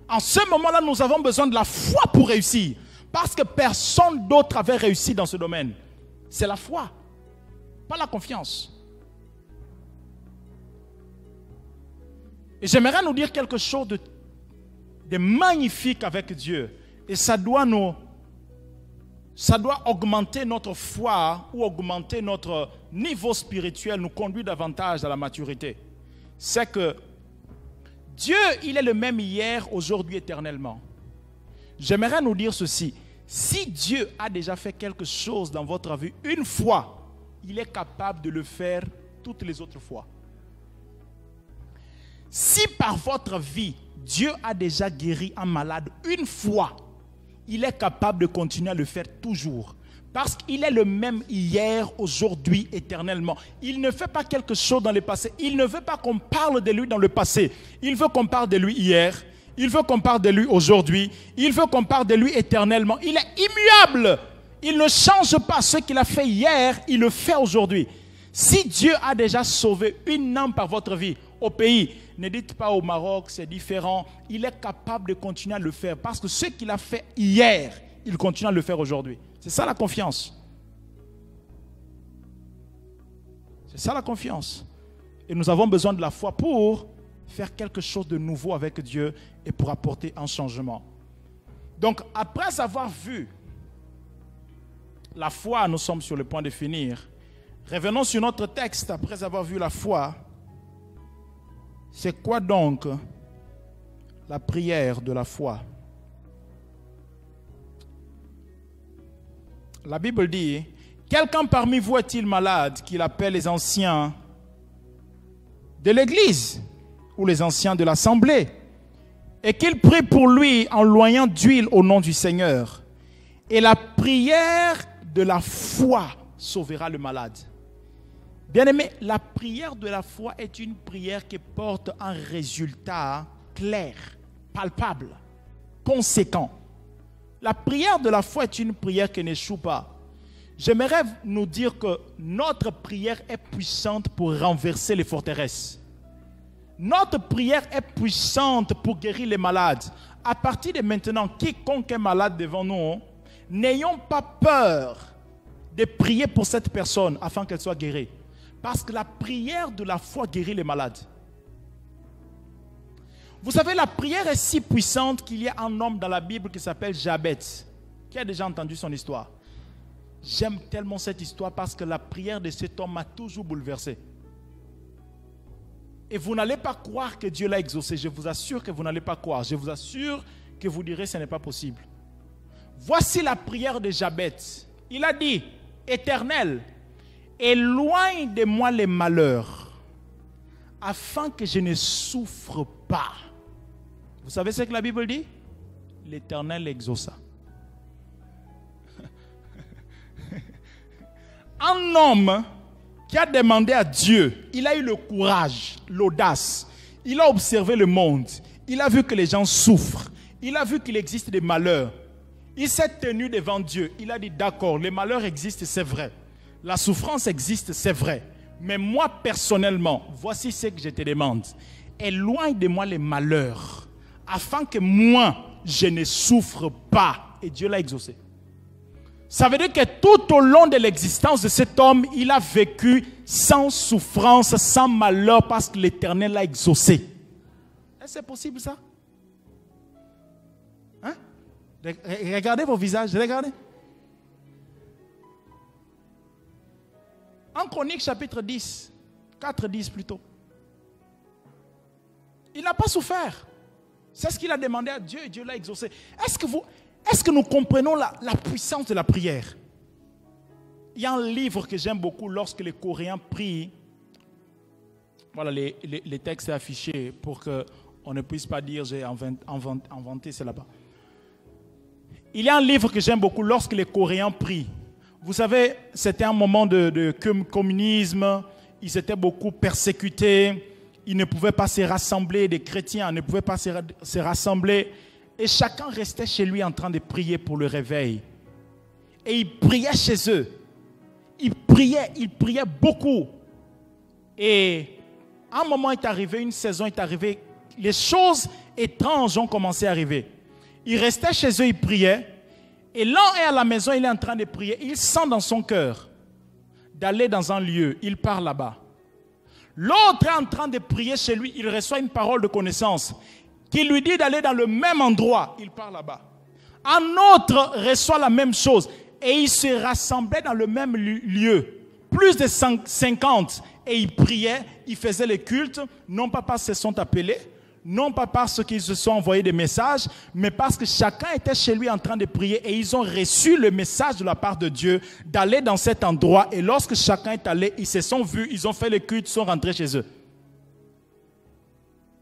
En ce moment-là, nous avons besoin de la foi pour réussir. Parce que personne d'autre avait réussi dans ce domaine. C'est la foi, pas la confiance. Et j'aimerais nous dire quelque chose de magnifique avec Dieu. Et ça doit augmenter notre foi ou augmenter notre niveau spirituel, nous conduire davantage à la maturité. C'est que Dieu, il est le même hier, aujourd'hui, éternellement. J'aimerais nous dire ceci. Si Dieu a déjà fait quelque chose dans votre vie une fois, il est capable de le faire toutes les autres fois. Si par votre vie, Dieu a déjà guéri un malade une fois, il est capable de continuer à le faire toujours. Parce qu'il est le même hier, aujourd'hui, éternellement. Il ne fait pas quelque chose dans le passé. Il ne veut pas qu'on parle de lui dans le passé. Il veut qu'on parle de lui hier. Il veut qu'on parle de lui aujourd'hui. Il veut qu'on parle de lui éternellement. Il est immuable. Il ne change pas ce qu'il a fait hier. Il le fait aujourd'hui. Si Dieu a déjà sauvé une âme par votre vie au pays, ne dites pas au Maroc, c'est différent. Il est capable de continuer à le faire. Parce que ce qu'il a fait hier, il continue à le faire aujourd'hui. C'est ça la confiance. C'est ça la confiance. Et nous avons besoin de la foi pour faire quelque chose de nouveau avec Dieu et pour apporter un changement. Donc, après avoir vu la foi, nous sommes sur le point de finir. Revenons sur notre texte après avoir vu la foi. C'est quoi donc la prière de la foi? La Bible dit, quelqu'un parmi vous est-il malade qu'il appelle les anciens de l'église ou les anciens de l'assemblée et qu'il prie pour lui en loignant d'huile au nom du Seigneur. Et la prière de la foi sauvera le malade. Bien-aimé, la prière de la foi est une prière qui porte un résultat clair, palpable, conséquent. La prière de la foi est une prière qui n'échoue pas. J'aimerais nous dire que notre prière est puissante pour renverser les forteresses. Notre prière est puissante pour guérir les malades. À partir de maintenant, quiconque est malade devant nous, n'ayons pas peur de prier pour cette personne afin qu'elle soit guérie. Parce que la prière de la foi guérit les malades. Vous savez, la prière est si puissante qu'il y a un homme dans la Bible qui s'appelle Jabez. Qui a déjà entendu son histoire? J'aime tellement cette histoire parce que la prière de cet homme m'a toujours bouleversé. Et vous n'allez pas croire que Dieu l'a exaucé. Je vous assure que vous n'allez pas croire. Je vous assure que vous direz que ce n'est pas possible. Voici la prière de Jabez. Il a dit, Éternel, éloigne de moi les malheurs, afin que je ne souffre pas. Vous savez ce que la Bible dit? L'Éternel exauça. Un homme qui a demandé à Dieu, il a eu le courage, l'audace, il a observé le monde, il a vu que les gens souffrent, il a vu qu'il existe des malheurs. Il s'est tenu devant Dieu, il a dit d'accord, les malheurs existent, c'est vrai. La souffrance existe, c'est vrai. Mais moi personnellement, voici ce que je te demande. Éloigne de moi les malheurs, afin que moi, je ne souffre pas. Et Dieu l'a exaucé. Ça veut dire que tout au long de l'existence de cet homme, il a vécu sans souffrance, sans malheur, parce que l'Éternel l'a exaucé. Est-ce que c'est possible ça? Hein? Regardez vos visages, regardez. En Chronique chapitre 10, 4-10 plutôt. Il n'a pas souffert. C'est ce qu'il a demandé à Dieu et Dieu l'a exaucé. Est-ce que nous comprenons la puissance de la prière? Il y a un livre que j'aime beaucoup lorsque les Coréens prient. Voilà, les textes affichés pour qu'on ne puisse pas dire j'ai inventé, c'est là-bas. Il y a un livre que j'aime beaucoup lorsque les Coréens prient. Vous savez, c'était un moment de communisme, ils étaient beaucoup persécutés, ils ne pouvaient pas se rassembler, des chrétiens ne pouvaient pas se rassembler. Et chacun restait chez lui en train de prier pour le réveil. Et ils priaient chez eux. Ils priaient beaucoup. Et un moment est arrivé, une saison est arrivée, les choses étranges ont commencé à arriver. Ils restaient chez eux, ils priaient. Et l'un est à la maison, il est en train de prier. Il sent dans son cœur d'aller dans un lieu. Il part là-bas. L'autre est en train de prier chez lui. Il reçoit une parole de connaissance qui lui dit d'aller dans le même endroit. Il part là-bas. Un autre reçoit la même chose. Et ils se rassemblaient dans le même lieu. Plus de 50. Et ils priaient, ils faisaient les cultes. Non pas parce qu'ils se sont appelés. Non pas parce qu'ils se sont envoyés des messages, mais parce que chacun était chez lui en train de prier et ils ont reçu le message de la part de Dieu d'aller dans cet endroit. Et lorsque chacun est allé, ils se sont vus, ils ont fait le culte, ils sont rentrés chez eux.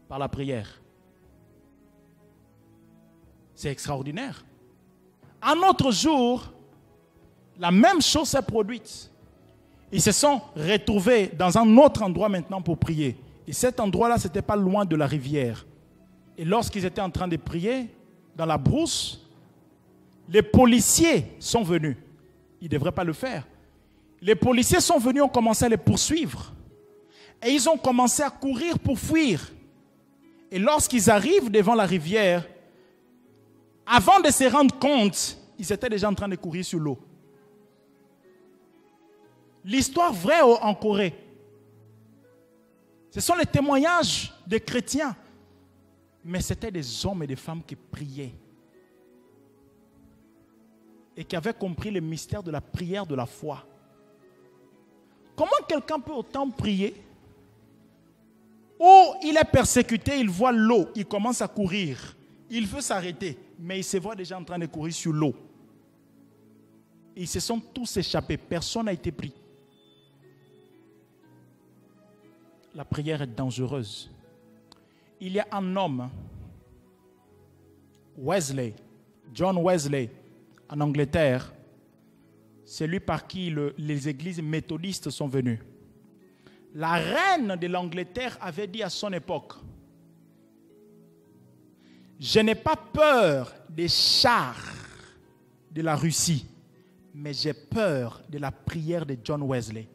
Par la prière. C'est extraordinaire. Un autre jour, la même chose s'est produite. Ils se sont retrouvés dans un autre endroit maintenant pour prier. Et cet endroit-là, ce n'était pas loin de la rivière. Et lorsqu'ils étaient en train de prier, dans la brousse, les policiers sont venus. Ils ne devraient pas le faire. Les policiers sont venus, ont commencé à les poursuivre. Et ils ont commencé à courir pour fuir. Et lorsqu'ils arrivent devant la rivière, avant de se rendre compte, ils étaient déjà en train de courir sur l'eau. L'histoire vraie en Corée. Ce sont les témoignages des chrétiens. Mais c'était des hommes et des femmes qui priaient. Et qui avaient compris le mystère de la prière de la foi. Comment quelqu'un peut autant prier? Ou il est persécuté, il voit l'eau, il commence à courir. Il veut s'arrêter, mais il se voit déjà en train de courir sur l'eau. Ils se sont tous échappés, personne n'a été pris. La prière est dangereuse. Il y a un homme, Wesley, John Wesley, en Angleterre. C'est lui par qui les églises méthodistes sont venues. La reine de l'Angleterre avait dit à son époque, « Je n'ai pas peur des chars de la Russie, mais j'ai peur de la prière de John Wesley.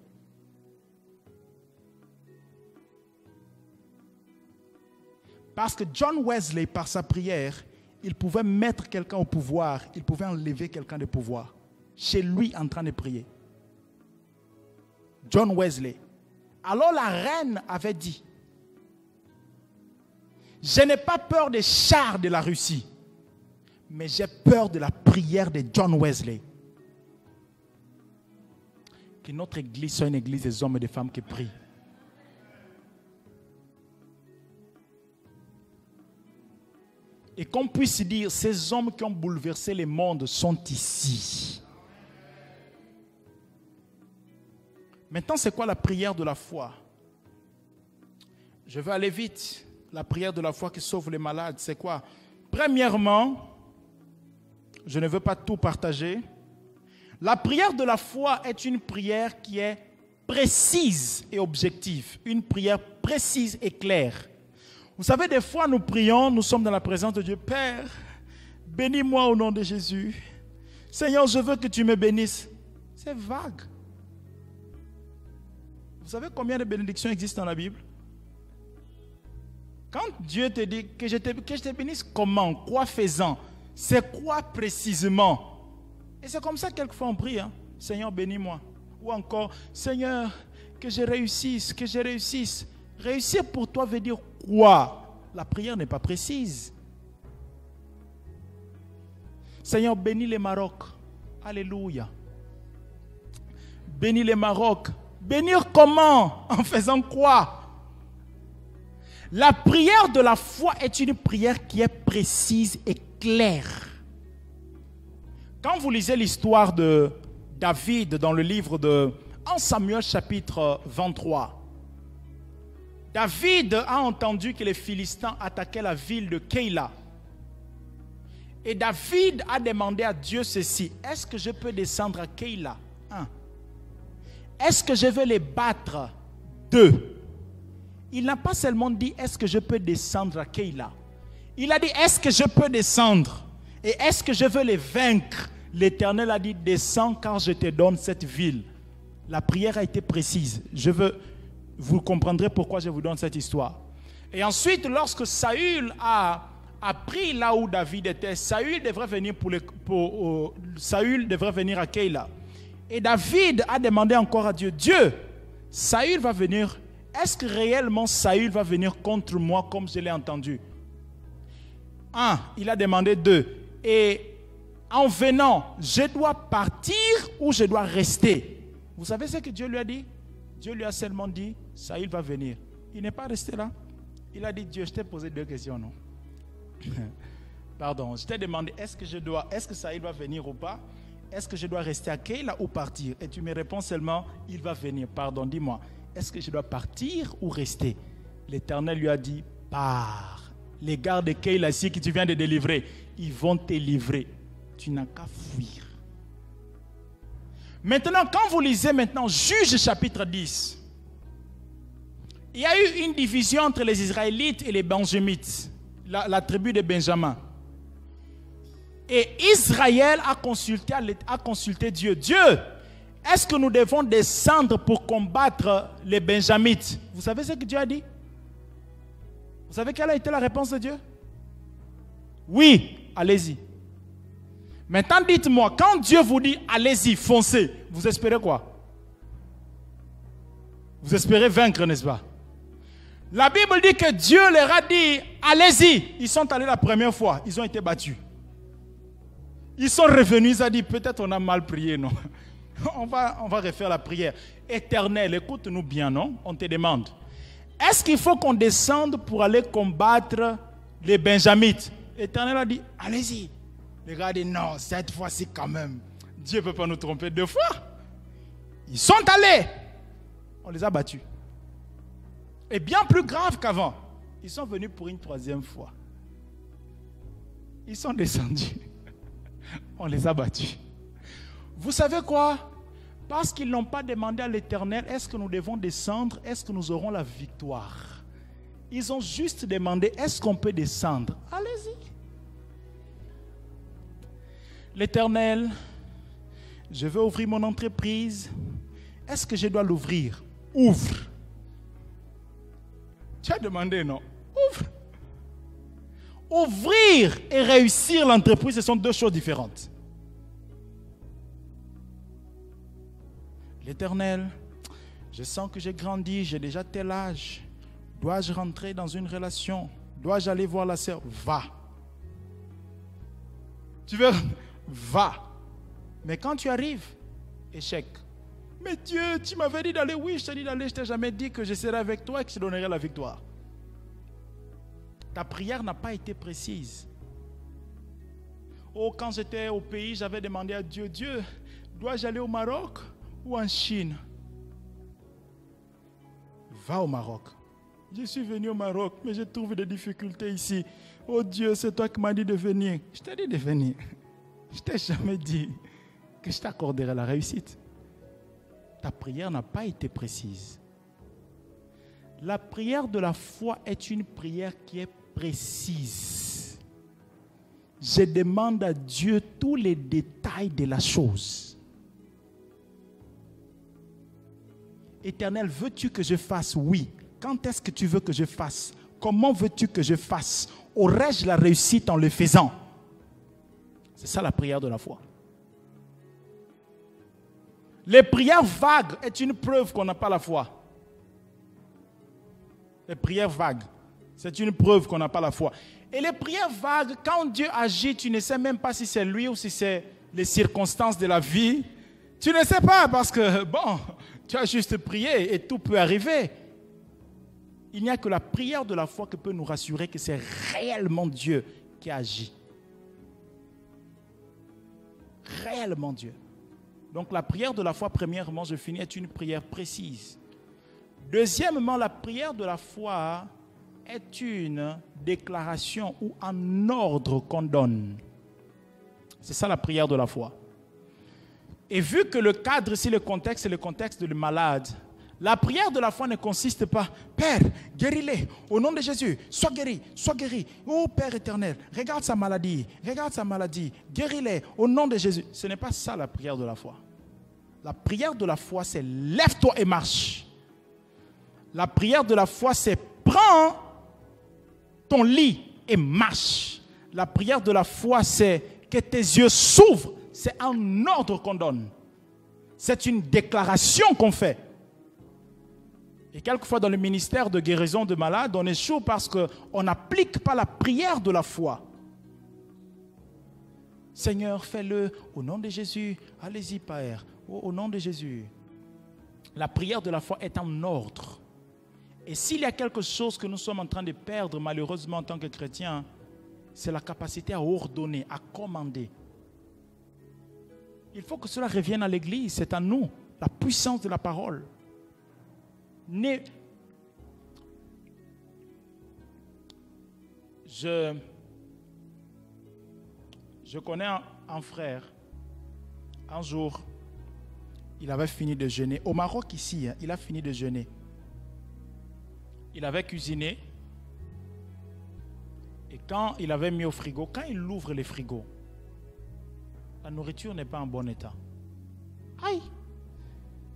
Parce que John Wesley, par sa prière, il pouvait mettre quelqu'un au pouvoir, il pouvait enlever quelqu'un du pouvoir. Chez lui, en train de prier. John Wesley. Alors la reine avait dit, je n'ai pas peur des chars de la Russie, mais j'ai peur de la prière de John Wesley. Que notre église soit une église des hommes et des femmes qui prient. Et qu'on puisse dire, ces hommes qui ont bouleversé le monde sont ici. Maintenant, c'est quoi la prière de la foi? Je vais aller vite. La prière de la foi qui sauve les malades, c'est quoi? Premièrement, je ne veux pas tout partager. La prière de la foi est une prière qui est précise et objective. Une prière précise et claire. Vous savez, des fois, nous prions, nous sommes dans la présence de Dieu. Père, bénis-moi au nom de Jésus. Seigneur, je veux que tu me bénisses. C'est vague. Vous savez combien de bénédictions existent dans la Bible? Quand Dieu te dit que je te bénisse, comment? Quoi faisant? C'est quoi précisément? Et c'est comme ça quelquefois on prie. Seigneur, bénis-moi. Ou encore, Seigneur, que je réussisse, que je réussisse. Réussir pour toi veut dire quoi? La prière n'est pas précise. Seigneur, bénis le Maroc. Alléluia. Bénis le Maroc. Bénir comment? En faisant quoi? La prière de la foi est une prière qui est précise et claire. Quand vous lisez l'histoire de David dans le livre de 1 Samuel chapitre 23, David a entendu que les Philistins attaquaient la ville de Keïla. Et David a demandé à Dieu ceci: est-ce que je peux descendre à Keïla? 1. Est-ce que je vais les battre? 2. Il n'a pas seulement dit est-ce que je peux descendre à Keïla. Il a dit est-ce que je peux descendre? Et est-ce que je veux les vaincre? L'Éternel a dit descends car je te donne cette ville. La prière a été précise. Vous comprendrez pourquoi je vous donne cette histoire. Et ensuite, lorsque Saül a pris là où David était, Saül devrait venir à Keïla. Et David a demandé encore à Dieu, Dieu, Saül va venir. Est-ce que réellement Saül va venir contre moi comme je l'ai entendu? 1. Il a demandé 2. Et en venant, je dois partir ou je dois rester? Vous savez ce que Dieu lui a dit? Dieu lui a seulement dit, Saül va venir. Il n'est pas resté là. Il a dit, Dieu, je t'ai posé 2 questions, non? Pardon, je t'ai demandé, est-ce que Saül va venir ou pas? Est-ce que je dois rester à Keïla ou partir? Et tu me réponds seulement, il va venir. Pardon, dis-moi, est-ce que je dois partir ou rester? L'Éternel lui a dit, pars. Les gardes de Keïla ici que tu viens de délivrer, ils vont te livrer. Tu n'as qu'à fuir. Maintenant, quand vous lisez maintenant Juges chapitre 10, il y a eu une division entre les Israélites et les Benjamites, la tribu de Benjamin. Et Israël a consulté Dieu. Dieu, est-ce que nous devons descendre pour combattre les Benjamites? Vous savez ce que Dieu a dit? Vous savez quelle a été la réponse de Dieu? Oui, allez-y. Maintenant, dites-moi, quand Dieu vous dit allez-y, foncez, vous espérez quoi? Vous espérez vaincre, n'est-ce pas? La Bible dit que Dieu leur a dit allez-y. Ils sont allés la première fois, ils ont été battus. Ils sont revenus, ils ont dit peut-être on a mal prié, non? On va refaire la prière. Éternel, écoute-nous bien, non? On te demande. Est-ce qu'il faut qu'on descende pour aller combattre les Benjamites? Éternel a dit allez-y. Les gars disent non, cette fois-ci quand même. Dieu ne peut pas nous tromper 2 fois. Ils sont allés. On les a battus. Et bien plus grave qu'avant, ils sont venus pour une 3e fois. Ils sont descendus. On les a battus. Vous savez quoi? Parce qu'ils n'ont pas demandé à l'Éternel, est-ce que nous devons descendre? Est-ce que nous aurons la victoire? Ils ont juste demandé, est-ce qu'on peut descendre? Allez-y. L'Éternel, je veux ouvrir mon entreprise. Est-ce que je dois l'ouvrir? Ouvre. Tu as demandé, non? Ouvre. Ouvrir et réussir l'entreprise, ce sont deux choses différentes. L'Éternel, je sens que j'ai grandi, j'ai déjà tel âge. Dois-je rentrer dans une relation? Dois-je aller voir la sœur? Va. Tu veux? Va. Mais quand tu arrives, échec. Mais Dieu, tu m'avais dit d'aller. Oui, je t'ai dit d'aller. Je t'ai jamais dit que je serai avec toi et que je te donnerai la victoire. Ta prière n'a pas été précise. Oh, quand j'étais au pays, j'avais demandé à Dieu, Dieu, dois-je aller au Maroc ou en Chine? Va au Maroc. Je suis venu au Maroc, mais j'ai trouvé des difficultés ici. Oh Dieu, c'est toi qui m'as dit de venir. Je t'ai dit de venir. Je t'ai jamais dit que je t'accorderai la réussite. Ta prière n'a pas été précise. La prière de la foi est une prière qui est précise. Je demande à Dieu tous les détails de la chose. Éternel, veux-tu que je fasse? Oui. Quand est-ce que tu veux que je fasse? Comment veux-tu que je fasse? Aurais-je la réussite en le faisant? C'est ça la prière de la foi. Les prières vagues est une preuve qu'on n'a pas la foi. Les prières vagues, c'est une preuve qu'on n'a pas la foi. Et les prières vagues, quand Dieu agit, tu ne sais même pas si c'est lui ou si c'est les circonstances de la vie. Tu ne sais pas parce que, bon, tu as juste prié et tout peut arriver. Il n'y a que la prière de la foi qui peut nous rassurer que c'est réellement Dieu qui agit. Réellement Dieu. Donc la prière de la foi, premièrement, je finis, est une prière précise. Deuxièmement, la prière de la foi est une déclaration ou un ordre qu'on donne. C'est ça la prière de la foi. Et vu que le cadre ici, le contexte, c'est le contexte de le malade, la prière de la foi ne consiste pas, Père, guéris-les, au nom de Jésus, sois guéri, oh Père éternel, regarde sa maladie, guéris-les, au nom de Jésus. Ce n'est pas ça la prière de la foi. La prière de la foi, c'est lève-toi et marche. La prière de la foi, c'est prends ton lit et marche. La prière de la foi, c'est que tes yeux s'ouvrent. C'est un ordre qu'on donne. C'est une déclaration qu'on fait. Et quelquefois dans le ministère de guérison de malades, on échoue parce qu'on n'applique pas la prière de la foi. Seigneur, fais-le au nom de Jésus. Allez-y, Père. Au nom de Jésus. La prière de la foi est un ordre. Et s'il y a quelque chose que nous sommes en train de perdre malheureusement en tant que chrétiens, c'est la capacité à ordonner, à commander. Il faut que cela revienne à l'Église, c'est à nous, la puissance de la parole. Je connais un frère, un jour, il avait fini de jeûner. Au Maroc ici, il a fini de jeûner. Il avait cuisiné. Et quand il avait mis au frigo, quand il ouvre les frigos, la nourriture n'est pas en bon état. Aïe!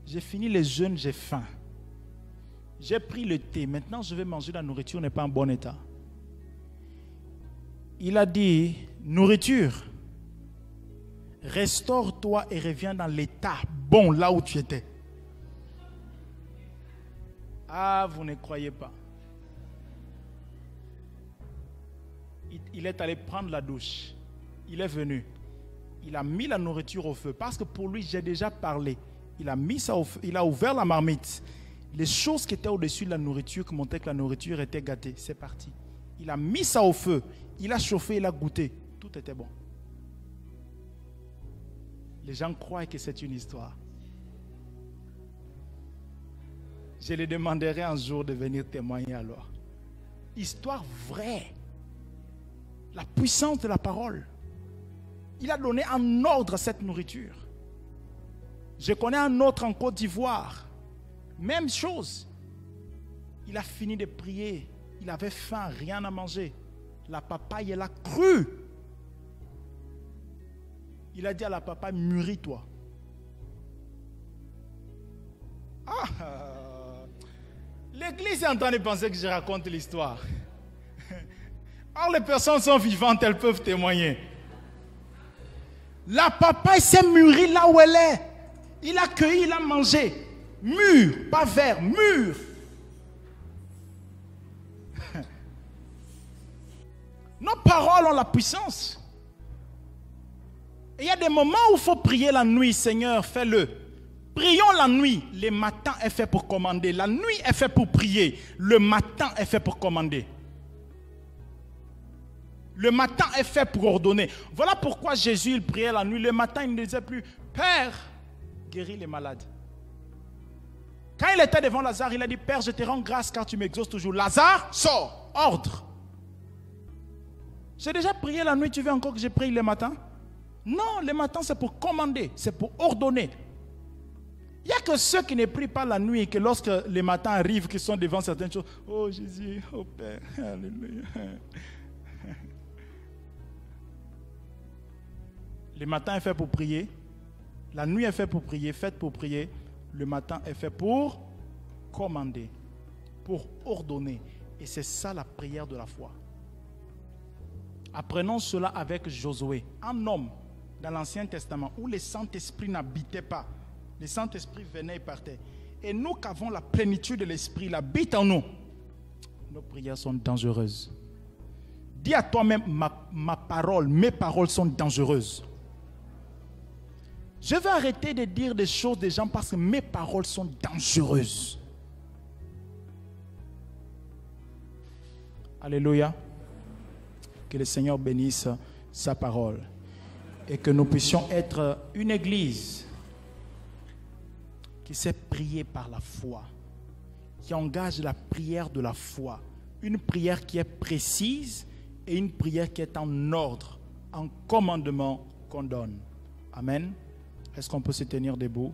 J'ai fini les jeûnes, j'ai faim. J'ai pris le thé, maintenant je vais manger, la nourriture n'est pas en bon état. Il a dit, nourriture, restaure-toi et reviens dans l'état bon là où tu étais. Ah, vous ne croyez pas. Il est allé prendre la douche. Il est venu. Il a mis la nourriture au feu. Parce que pour lui, j'ai déjà parlé. Il a mis ça au feu. Il a ouvert la marmite. Les choses qui étaient au-dessus de la nourriture, qui montraient que la nourriture était gâtée, c'est parti. Il a mis ça au feu. Il a chauffé, il a goûté. Tout était bon. Les gens croient que c'est une histoire. Je lui demanderai un jour de venir témoigner alors. Histoire vraie. La puissance de la parole. Il a donné un ordre à cette nourriture. Je connais un autre en Côte d'Ivoire. Même chose. Il a fini de prier. Il avait faim, rien à manger. La papaye, elle a cru. Il a dit à la papa, mûris-toi. L'église est en train de penser que je raconte l'histoire. Or, les personnes sont vivantes, elles peuvent témoigner. La papaye s'est mûrie là où elle est. Il a cueilli, il a mangé. Mûr, pas vert, mûr. Nos paroles ont la puissance. Et il y a des moments où il faut prier la nuit. Seigneur, fais-le. Prions la nuit. Le matin est fait pour commander. La nuit est fait pour prier. Le matin est fait pour commander. Le matin est fait pour ordonner. Voilà pourquoi Jésus, il priait la nuit. Le matin, il ne disait plus, Père, guéris les malades. Quand il était devant Lazare, il a dit, Père, je te rends grâce car tu m'exauces toujours. Lazare, sors, ordre. J'ai déjà prié la nuit, tu veux encore que je prie le matin? Non, le matin c'est pour commander, c'est pour ordonner. Il n'y a que ceux qui ne prient pas la nuit et que lorsque les matins arrivent, qui sont devant certaines choses, oh Jésus, oh Père, alléluia. Le matin est fait pour prier, la nuit est fait pour prier, faite pour prier, le matin est fait pour commander, pour ordonner. Et c'est ça la prière de la foi. Apprenons cela avec Josué, un homme dans l'Ancien Testament où le Saint-Esprit n'habitait pas. Le Saint-Esprit venait et partait. Et nous qui avons la plénitude de l'Esprit, il habite en nous. Nos prières sont dangereuses. Dis à toi-même, ma parole, mes paroles sont dangereuses. Je vais arrêter de dire des choses des gens parce que mes paroles sont dangereuses. Alléluia. Que le Seigneur bénisse sa parole. Et que nous puissions être une église qui sait prier par la foi, qui engage la prière de la foi, une prière qui est précise et une prière qui est en ordre, en commandement qu'on donne. Amen. Est-ce qu'on peut se tenir debout?